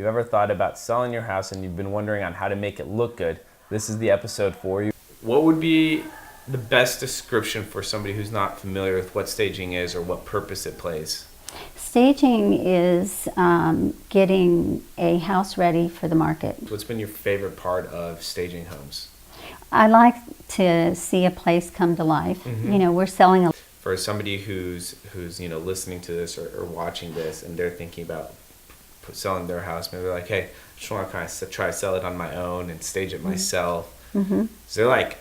you've ever thought about selling your house and you've been wondering on how to make it look good, this is the episode for you. What would be the best description for somebody who's not familiar with what staging is or what purpose it plays? Staging is getting a house ready for the market. What's been your favorite part of staging homes? I like to see a place come to life. Mm-hmm. You know, we're selling a... For somebody who's listening to this or watching this and they're thinking about selling their house, maybe they're like, hey, I just want to kind of try to sell it on my own and stage it myself. Mm-hmm. Is there like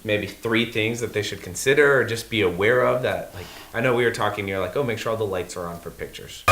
maybe 3 things that they should consider or just be aware of that? Like, I know we were talking, you're like, oh, make sure all the lights are on for pictures.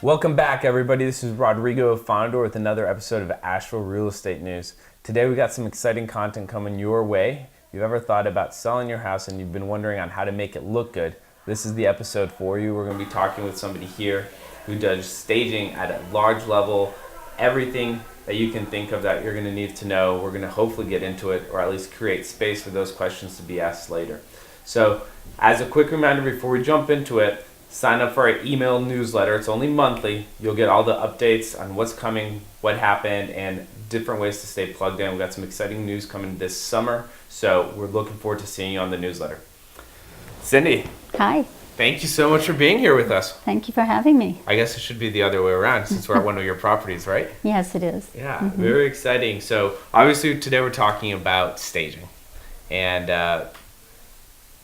Welcome back, everybody. This is Rodrigo Fonador with another episode of Asheville Real Estate News. Today we got some exciting content coming your way. If you've ever thought about selling your house and you've been wondering on how to make it look good, this is the episode for you. We're going to be talking with somebody here who does staging at a large level, everything that you can think of that you're going to need to know. We're going to hopefully get into it or at least create space for those questions to be asked later. So as a quick reminder before we jump into it, sign up for our email newsletter. It's only monthly. You'll get all the updates on what's coming, what happened, and different ways to stay plugged in. We've got some exciting news coming this summer, so we're looking forward to seeing you on the newsletter. Cindi. Hi. Thank you so much for being here with us. Thank you for having me. I guess it should be the other way around since we're at one of your properties, right? Yes, it is. Yeah, Very exciting. So obviously today we're talking about staging, and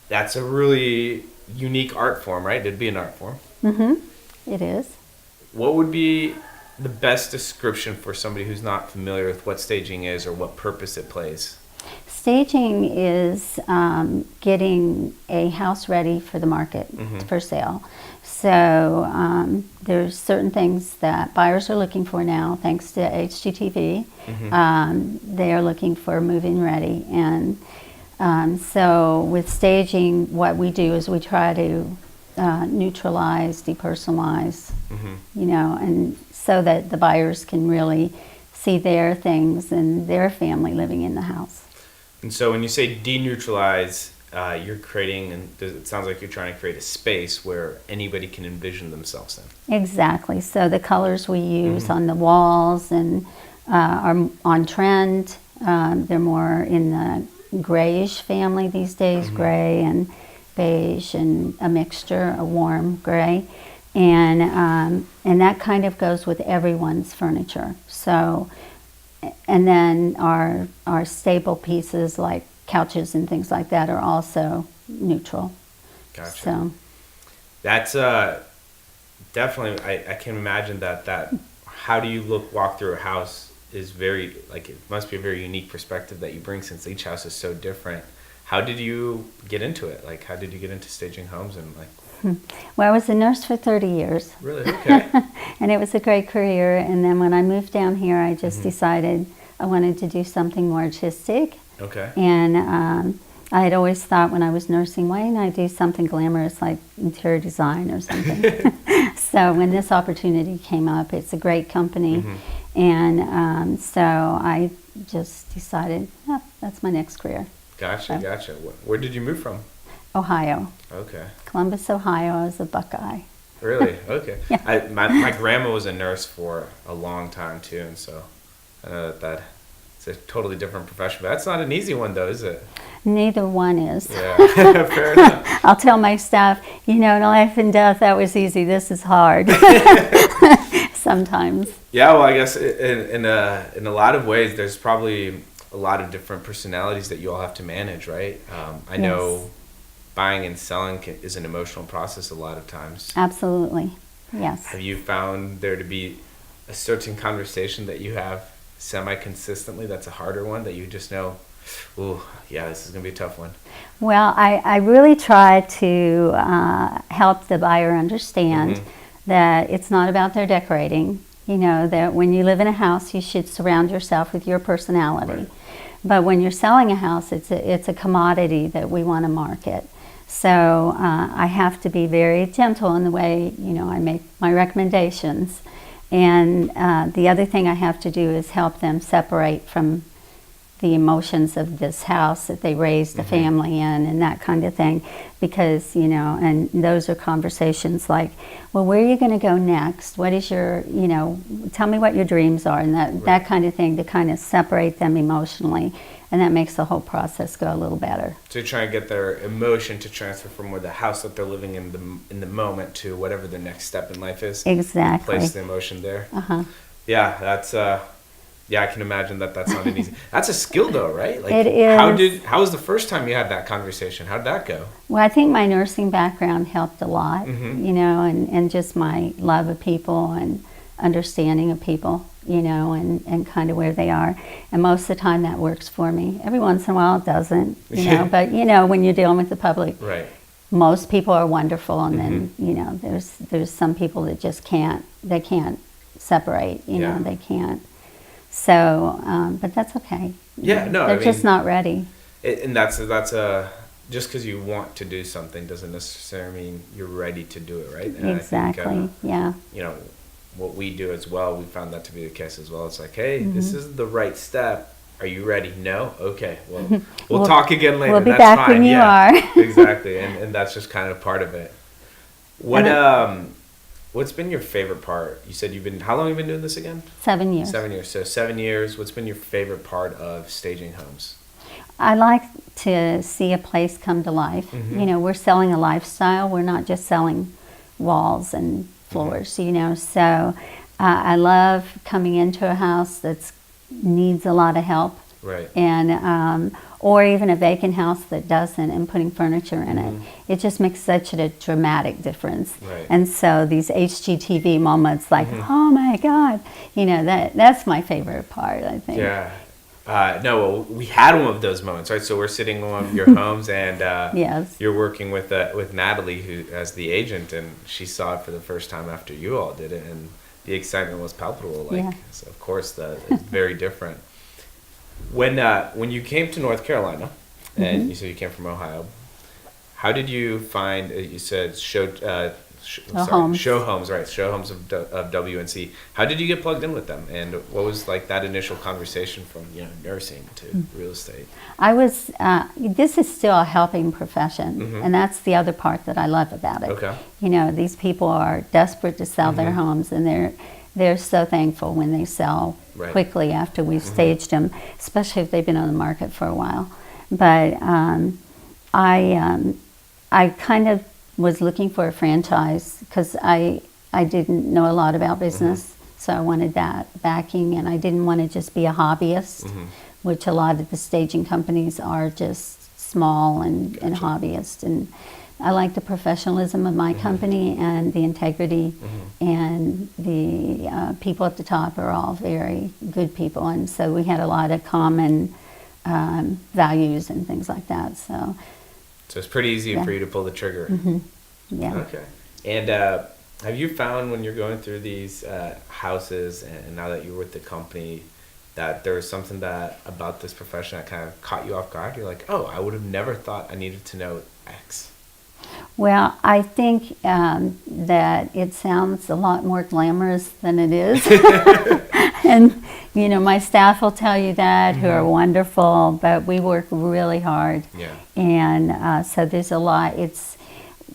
that's a really unique art form, right? It'd be an art form. Mm-hmm. It is. What would be the best description for somebody who's not familiar with what staging is or what purpose it plays? Staging is getting a house ready for the market, for sale. So there's certain things that buyers are looking for now, thanks to HGTV. They are looking for move-in ready. And so with staging, what we do is we try to neutralize, depersonalize, you know, and so that the buyers can really see their things and their family living in the house. And so when you say deneutralize, you're creating, and it sounds like you're trying to create a space where anybody can envision themselves in. Exactly. So the colors we use on the walls and are on trend. They're more in the grayish family these days, gray and beige and a mixture, a warm gray. And that kind of goes with everyone's furniture. So, and then our staple pieces like couches and things like that are also neutral. Gotcha. So that's definitely, I can imagine that how do you walk through a house is very, like, it must be a very unique perspective that you bring since each house is so different. How did you get into it? Like, how did you get into staging homes and like? Well, I was a nurse for 30 years. Really? Okay. And it was a great career. And then when I moved down here, I just decided I wanted to do something more artistic. Okay. And I had always thought when I was nursing, why didn't I do something glamorous like interior design or something? So when this opportunity came up, it's a great company. And so I just decided, oh, that's my next career. Gotcha. Where did you move from? Ohio. Okay. Columbus, Ohio. I was a Buckeye. Really? Okay. Yeah. My grandma was a nurse for a long time too, and so I know that it's a totally different profession. But that's not an easy one, though, is it? Neither one is. Yeah, fair enough. I'll tell my staff, you know, in life and death, that was easy. This is hard. Sometimes. Yeah, well, I guess in a lot of ways, there's probably a lot of different personalities that you all have to manage, right? I know buying and selling is an emotional process a lot of times. Absolutely, yes. Have you found there to be a certain conversation that you have semi-consistently that's a harder one that you just know, ooh, yeah, this is going to be a tough one? Well, I really try to help the buyer understand that it's not about their decorating. You know, that when you live in a house, you should surround yourself with your personality. Right. But when you're selling a house, it's a commodity that we want to market. So I have to be very gentle in the way, you know, I make my recommendations. And the other thing I have to do is help them separate from the emotions of this house that they raised a family in and that kind of thing. Because, you know, and those are conversations like, well, where are you going to go next? What is your, you know, tell me what your dreams are, and that kind of thing, to kind of separate them emotionally. And that makes the whole process go a little better. To try and get their emotion to transfer from where the house that they're living in the moment to whatever their next step in life is. Exactly. Place the emotion there. Uh-huh. Yeah, that's yeah, I can imagine that's not an easy. That's a skill though, right? Like, it is. How was the first time you had that conversation? How did that go? Well, I think my nursing background helped a lot, Mm-hmm. you know, and just my love of people and understanding of people, you know, and kind of where they are. And most of the time that works for me. Every once in a while it doesn't, you know, but, you know, when you're dealing with the public, Right. most people are wonderful, and Mm-hmm. then, you know, there's some people that just can't separate, you know, they can't. So, but that's okay. Yeah, no, they're just not ready. And that's a just because you want to do something doesn't necessarily mean you're ready to do it, right? And Exactly. I think, Yeah. you know, what we do as well, we found that to be the case as well. It's like, hey, this is the right step. Are you ready? No? Okay. Well, we'll talk again later. We'll be That's back fine. when you are. Exactly. And that's just kind of part of it. What's been your favorite part? You said how long have you been doing this again? 7 years. 7 years. So 7 years. What's been your favorite part of staging homes? I like to see a place come to life. Mm-hmm. You know, we're selling a lifestyle. We're not just selling walls and floors, Mm-hmm. you know. So I love coming into a house that needs a lot of help. Right. And or even a vacant house that doesn't, and putting furniture in it. Mm-hmm. It just makes such a dramatic difference. Right. And so these HGTV moments, like, oh my God, you know, that's my favorite part, I think. Yeah. No, well, we had one of those moments, right? So we're sitting in one of your homes, and Yes. you're working with Natalie, who as the agent, and she saw it for the first time after you all did it, and the excitement was palpable. Like, Yeah. so of course, it's very different. When you came to North Carolina, and you said you came from Ohio, how did you find? You said show homes, right? Show homes of WNC. How did you get plugged in with them, and what was like that initial conversation from nursing to real estate? I was. This is still a helping profession, Mm-hmm. and that's the other part that I love about it. Okay. You know, these people are desperate to sell their homes, and they're so thankful when they sell Right. quickly after we've staged them, especially if they've been on the market for a while. But I kind of was looking for a franchise because I didn't know a lot about business, so I wanted that backing, and I didn't want to just be a hobbyist, which a lot of the staging companies are just small and hobbyists. And I like the professionalism of my company and the integrity, and the people at the top are all very good people, and so we had a lot of common values and things like that. So it's pretty easy for you to pull the trigger. yeah. Okay. And have you found when you're going through these houses, and now that you're with the company, that there was something about this profession that kind of caught you off guard? You're like, oh, I would have never thought I needed to know X. Well, I think that it sounds a lot more glamorous than it is. And, you know, my staff will tell you that, who are wonderful, but we work really hard. Yeah. And so there's a lot, it's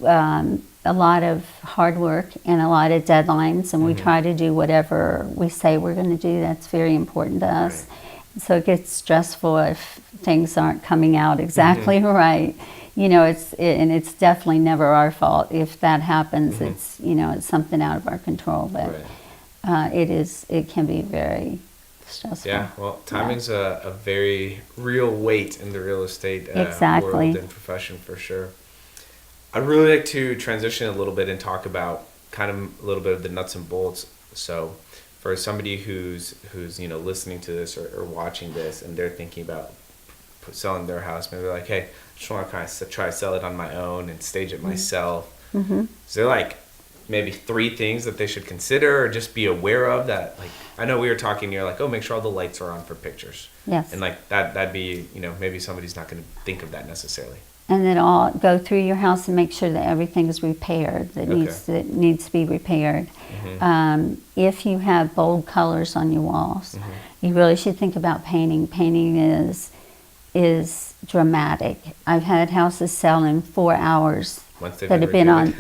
a lot of hard work and a lot of deadlines, and we try to do whatever we say we're going to do. That's very important to us. Right. So it gets stressful if things aren't coming out exactly right. You know, it's definitely never our fault if that happens. It's, you know, it's something out of our control, but it can be very stressful. Yeah, well, timing's a very real weight in the real estate Exactly. world and profession for sure. I'd really like to transition a little bit and talk about kind of a little bit of the nuts and bolts. So for somebody who's listening to this or watching this, and they're thinking about selling their house, maybe they're like, hey, I just want to kind of try to sell it on my own and stage it myself. Is there like maybe 3 things that they should consider or just be aware of that? Like, I know we were talking, you're like, oh, make sure all the lights are on for pictures. Yes. And like that'd be, maybe somebody's not going to think of that necessarily. and then I'll go through your house and make sure that everything is repaired that needs to be repaired. If you have bold colors on your walls, you really should think about painting. Painting is dramatic. I've had houses sell in 4 hours that have been on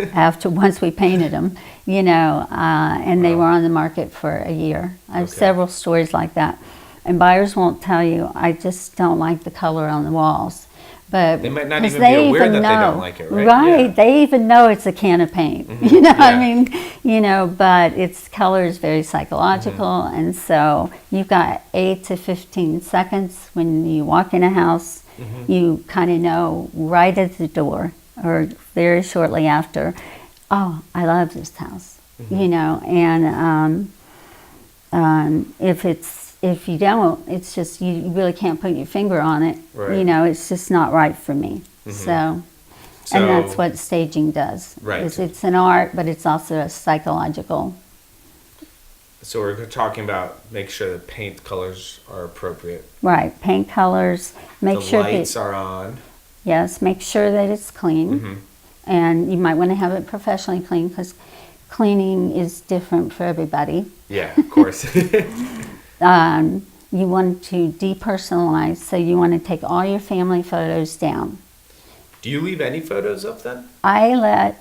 once we painted them, and they were on the market for a year. I have several stories like that. And buyers won't tell you, I just don't like the color on the walls. But they might not even be aware that they don't like it, right? Right. Yeah. They even know it's a can of paint. But its color is very psychological. And so you've got 8 to 15 seconds when you walk in a house, you kind of know right at the door or very shortly after, oh, I love this house, and if you don't, it's just, you really can't put your finger on it. Right. It's just not right for me. So, and that's what staging does. Right. It's an art, but it's also a psychological. So we're talking about make sure the paint colors are appropriate. Right. Paint colors. Make sure the lights are on. Yes. Make sure that it's clean. And you might want to have it professionally clean because cleaning is different for everybody. Yeah, of course. You want to depersonalize, so you want to take all your family photos down. Do you leave any photos up then? I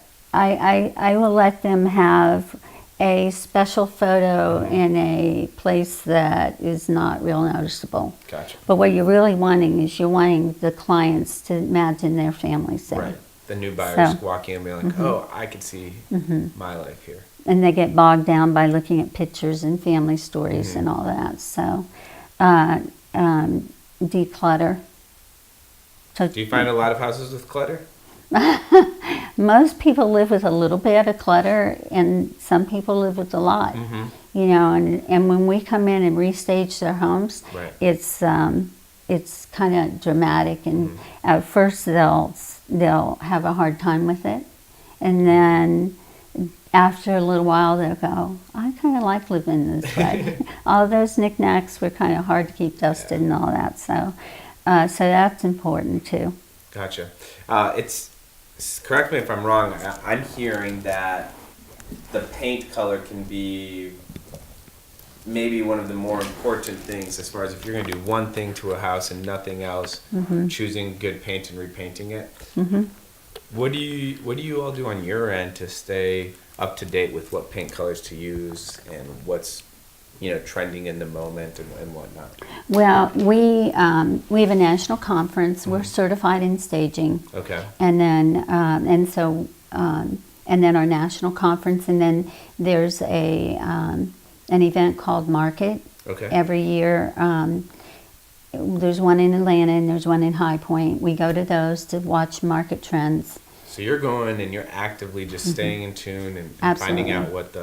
will let them have a special photo in a place that is not real noticeable. Gotcha. But what you're really wanting is you're wanting the clients to imagine their family scene. Right. The new buyers walking in and being like, oh, I could see my life here. And they get bogged down by looking at pictures and family stories and all that. So, declutter. So, do you find a lot of houses with clutter? Most people live with a little bit of clutter, and some people live with a lot. And when we come in and restage their homes, it's kind of dramatic. And at first they'll have a hard time with it, and then after a little while, they'll go, I kind of like living this way. All those knickknacks were kind of hard to keep dusted and all that. So that's important too. Gotcha. Correct me if I'm wrong. I'm hearing that the paint color can be maybe one of the more important things as far as if you're going to do one thing to a house and nothing else, choosing good paint and repainting it. What do you all do on your end to stay up to date with what paint colors to use and what's trending in the moment and whatnot? Well, we have a national conference. We're certified in staging. Okay. And then and then our national conference, and then there's an event called Market. Okay. Every year. There's one in Atlanta and there's one in High Point. We go to those to watch market trends. So you're going and you're actively just staying in tune and finding out what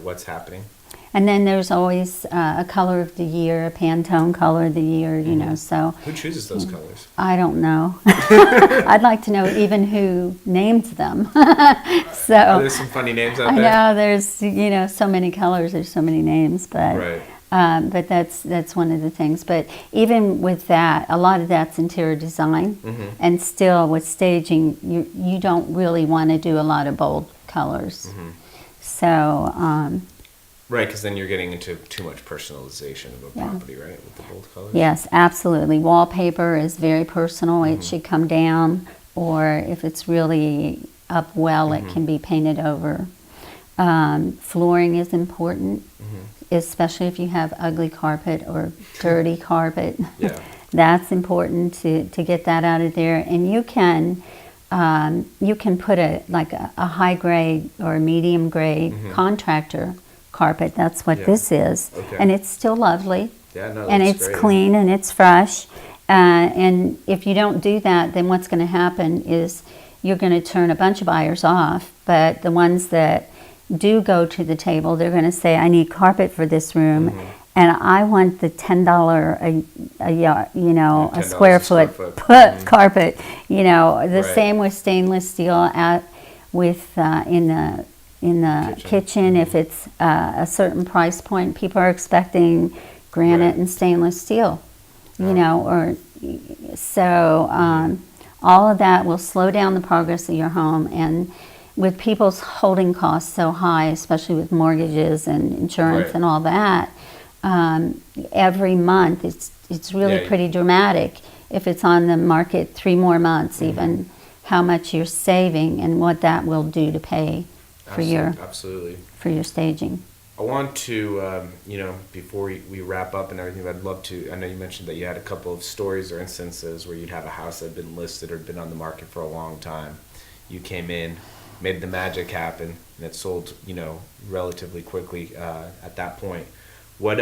what's happening. And then there's always a color of the year, a Pantone color of the year, so. Who chooses those colors? I don't know. I'd like to know even who names them. So. There's some funny names out there. I know there's, so many colors, there's so many names, but. Right. But that's one of the things. But even with that, a lot of that's interior design. And still with staging, you don't really want to do a lot of bold colors. So. Right, because then you're getting into too much personalization of a property, right, with the bold colors? Yes, absolutely. Wallpaper is very personal. It should come down, or if it's really up well, it can be painted over. Flooring is important, especially if you have ugly carpet or dirty carpet. Yeah. That's important to get that out of there. And you can put a high grade or a medium grade contractor carpet. That's what this is. Okay. And it's still lovely. Yeah, no, and it's great. Clean and it's fresh. And if you don't do that, then what's going to happen is you're going to turn a bunch of buyers off. But the ones that do go to the table, they're going to say, I need carpet for this room. And I want the $10 a square foot carpet. The same with stainless steel in the kitchen. If it's a certain price point, people are expecting granite and stainless steel, or so All of that will slow down the progress of your home. And with people's holding costs so high, especially with mortgages and insurance Right. and all that, every month it's really pretty dramatic. If it's on the market 3 more months, even how much you're saving and what that will do to pay for Absolutely. for your staging. I want to, before we wrap up and everything, I'd love to, I know you mentioned that you had a couple of stories or instances where you'd have a house that had been listed or been on the market for a long time. You came in, made the magic happen, and it sold, relatively quickly at that point. What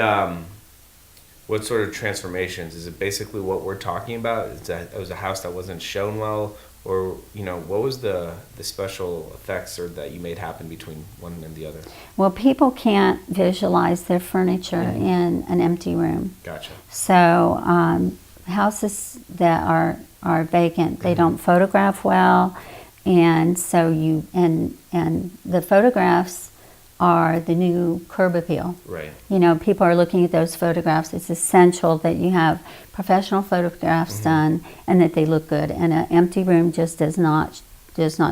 sort of transformations? Is it basically what we're talking about? It was a house that wasn't shown well? Or, what was the special effects or that you made happen between one and the other? Well, people can't visualize their furniture in an empty room. Gotcha. So houses that are vacant, they don't photograph well, and so and the photographs are the new curb appeal. Right. People are looking at those photographs. It's essential that you have professional photographs done and that they look good. And an empty room just does not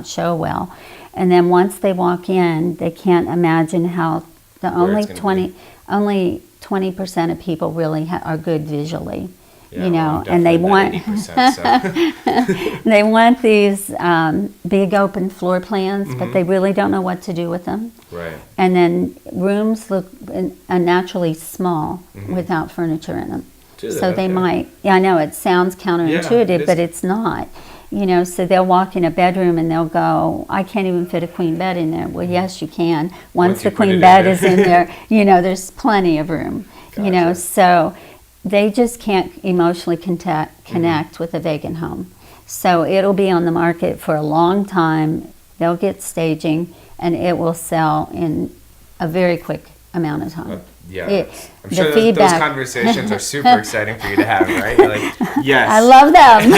show well. And then once they walk in, they can't imagine how only 20% of people really are good visually. Yeah, and they want 80%, so. they want these big open floor plans, but they really don't know what to do with them. Right. And then rooms look unnaturally small without furniture in them. So they might, I know it sounds counterintuitive, but it's not. So they'll walk in a bedroom and they'll go, I can't even fit a queen bed in there. Well, yes, you can. Once the queen bed is in there, there's plenty of room. Gotcha. So they just can't emotionally connect with a vacant home. So it'll be on the market for a long time. They'll get staging, and it will sell in a very quick amount of time. I'm sure those conversations are super exciting for you to have, right? Yes. I love them.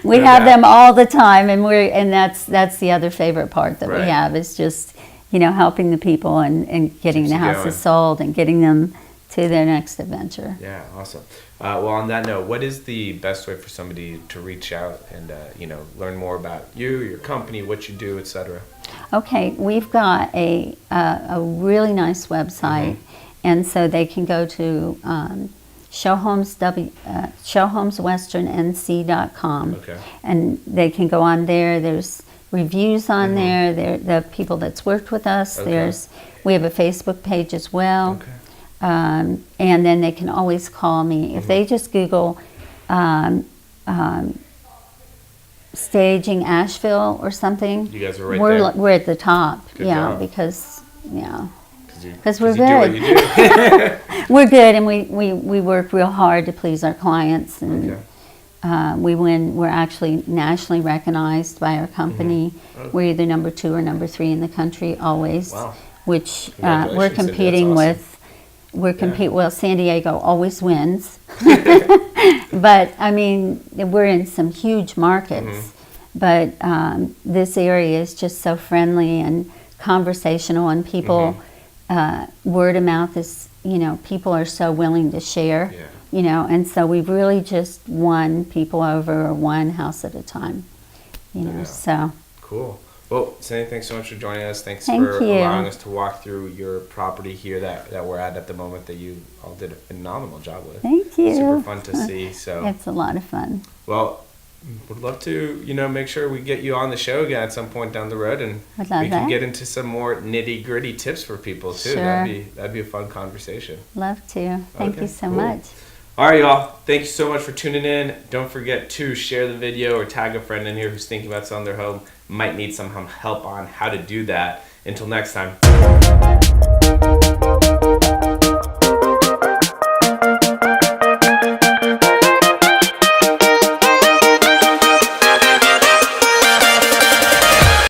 We have them all the time, and that's the other favorite part that we have is just helping the people and getting the houses sold and getting them to their next adventure. Yeah, awesome. Well, on that note, what is the best way for somebody to reach out and learn more about you, your company, what you do, etc.? Okay, we've got a really nice website, and so they can go to showhomeswesternnc.com, and they can go on there. There's reviews on there. The people that's worked with us. We have a Facebook page as well. And then they can always call me. If they just Google staging Asheville or something, you guys are right there. We're at the top. Good job. Because you we're good. Do what you do. We're good, and we work real hard to please our clients, and we win. We're actually nationally recognized by our company. We're either number 2 or number 3 in the country always. Wow. Which we're competing with. Well, San Diego always wins. But, we're in some huge markets. But this area is just so friendly and conversational, and people, word of mouth is, people are so willing to share, and so we've really just won people over one house at a time, so. Cool. Well, Cindi, thanks so much for joining us. Thanks for allowing us to walk through your property here that we're at the moment that you all did a phenomenal job with. Thank you. Super fun to see. So it's a lot of fun. Well, would love to, make sure we get you on the show again at some point down the road, and we can get into some more nitty gritty tips for people too. Sure. That'd be a fun conversation. Love to. Thank you so much. All right, y'all. Thank you so much for tuning in. Don't forget to share the video or tag a friend in here who's thinking about selling their home. Might need some help on how to do that. Until next time.